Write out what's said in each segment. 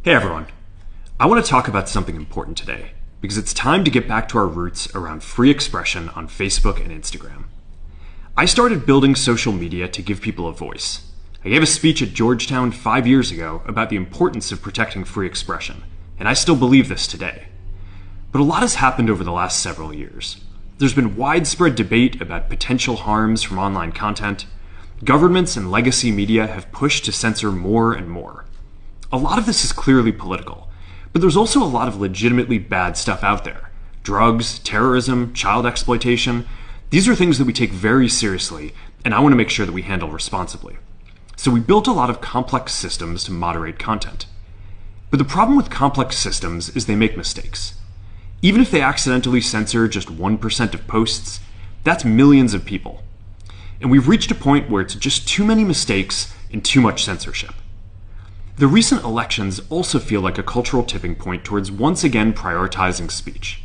Hey everyone, I want to talk about something important today because it's time to get back to our roots around free expression on Facebook and Instagram. I started building social media to give people a voice. I gave a speech at Georgetown 5 years ago about the importance of protecting free expression, and I still believe this today. But a lot has happened over the last several years. There's been widespread debate about potential harms from online content. Governments and legacy media have pushed to censor more and more. A lot of this is clearly political, but there's also a lot of legitimately bad stuff out there. Drugs, terrorism, child exploitation. These are things that we take very seriously, and I want to make sure that we handle responsibly. So we built a lot of complex systems to moderate content. But the problem with complex systems is they make mistakes. Even if they accidentally censor just 1% of posts, that's millions of people. And we've reached a point where it's just too many mistakes and too much censorship. The recent elections also feel like a cultural tipping point towards once again prioritizing speech.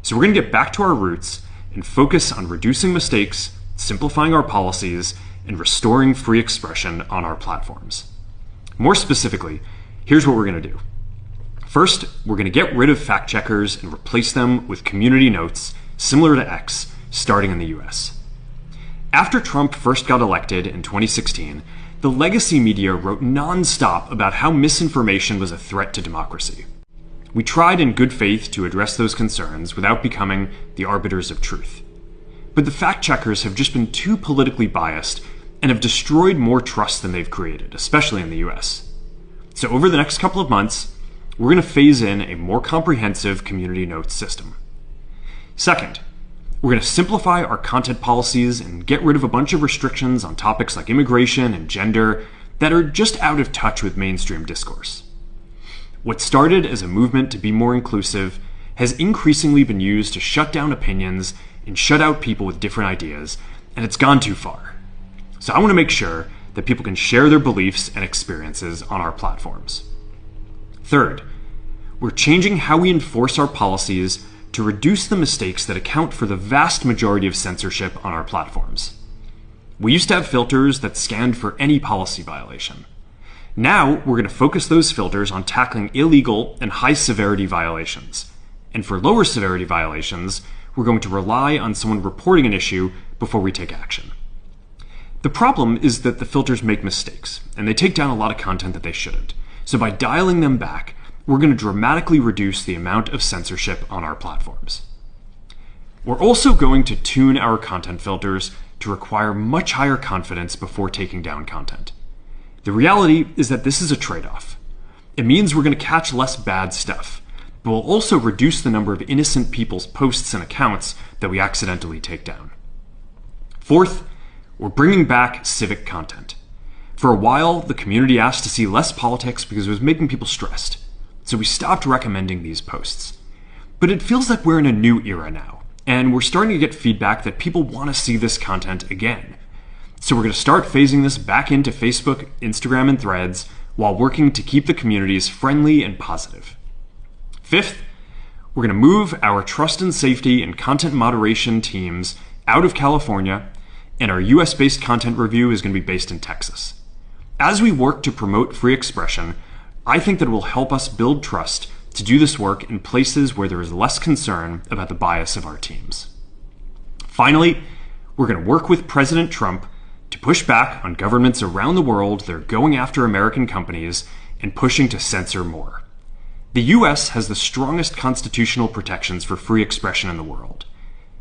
So we're going to get back to our roots and focus on reducing mistakes, simplifying our policies, and restoring free expression on our platforms. More specifically, here's what we're going to do. First, we're going to get rid of fact checkers and replace them with community notes similar to X, starting in the US. After Trump first got elected in 2016, the legacy media wrote non-stop about how misinformation was a threat to democracy. We tried in good faith to address those concerns without becoming the arbiters of truth. But the fact checkers have just been too politically biased and have destroyed more trust than they've created, especially in the US. So over the next couple of months, we're going to phase in a more comprehensive community notes system. Second, we're going to simplify our content policies and get rid of a bunch of restrictions on topics like immigration and gender that are just out of touch with mainstream discourse. What started as a movement to be more inclusive has increasingly been used to shut down opinions and shut out people with different ideas, and it's gone too far. So I want to make sure that people can share their beliefs and experiences on our platforms. Third, we're changing how we enforce our policies to reduce the mistakes that account for the vast majority of censorship on our platforms. We used to have filters that scanned for any policy violation. Now, we're going to focus those filters on tackling illegal and high-severity violations. And for lower severity violations, we're going to rely on someone reporting an issue before we take action. The problem is that the filters make mistakes, and they take down a lot of content that they shouldn't. So by dialing them back, we're going to dramatically reduce the amount of censorship on our platforms. We're also going to tune our content filters to require much higher confidence before taking down content. The reality is that this is a trade-off. It means we're going to catch less bad stuff, but we'll also reduce the number of innocent people's posts and accounts that we accidentally take down. Fourth, we're bringing back civic content. For a while, the community asked to see less politics because it was making people stressed. So we stopped recommending these posts. But it feels like we're in a new era now, and we're starting to get feedback that people want to see this content again. So we're going to start phasing this back into Facebook, Instagram, and Threads while working to keep the communities friendly and positive. Fifth, we're going to move our trust and safety and content moderation teams out of California, and our US-based content review is going to be based in Texas. As we work to promote free expression, I think that it will help us build trust to do this work in places where there is less concern about the bias of our teams. Finally, we're going to work with President Trump to push back on governments around the world that are going after American companies and pushing to censor more. The US has the strongest constitutional protections for free expression in the world.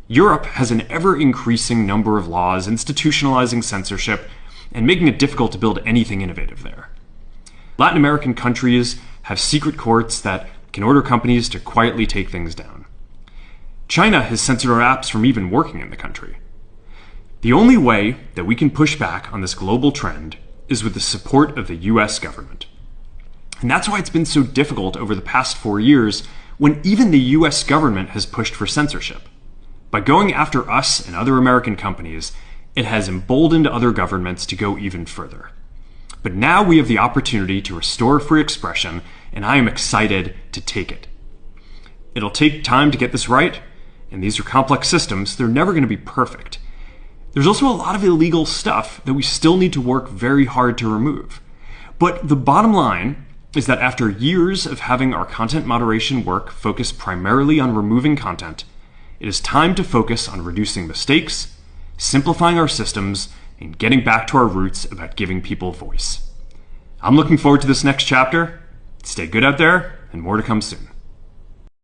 Europe has an ever-increasing number of laws institutionalizing censorship and making it difficult to build anything innovative there. Latin American countries have secret courts that can order companies to quietly take things down. China has censored our apps from even working in the country. The only way that we can push back on this global trend is with the support of the US government. And that's why it's been so difficult over the past 4 years when even the US government has pushed for censorship. By going after us and other American companies, it has emboldened other governments to go even further. But now we have the opportunity to restore free expression, and I am excited to take it. It'll take time to get this right, and these are complex systems. They're never going to be perfect. There's also a lot of illegal stuff that we still need to work very hard to remove. But the bottom line is that after years of having our content moderation work focus primarily on removing content, it is time to focus on reducing mistakes, simplifying our systems, and getting back to our roots about giving people voice. I'm looking forward to this next chapter. Stay good out there, and more to come soon.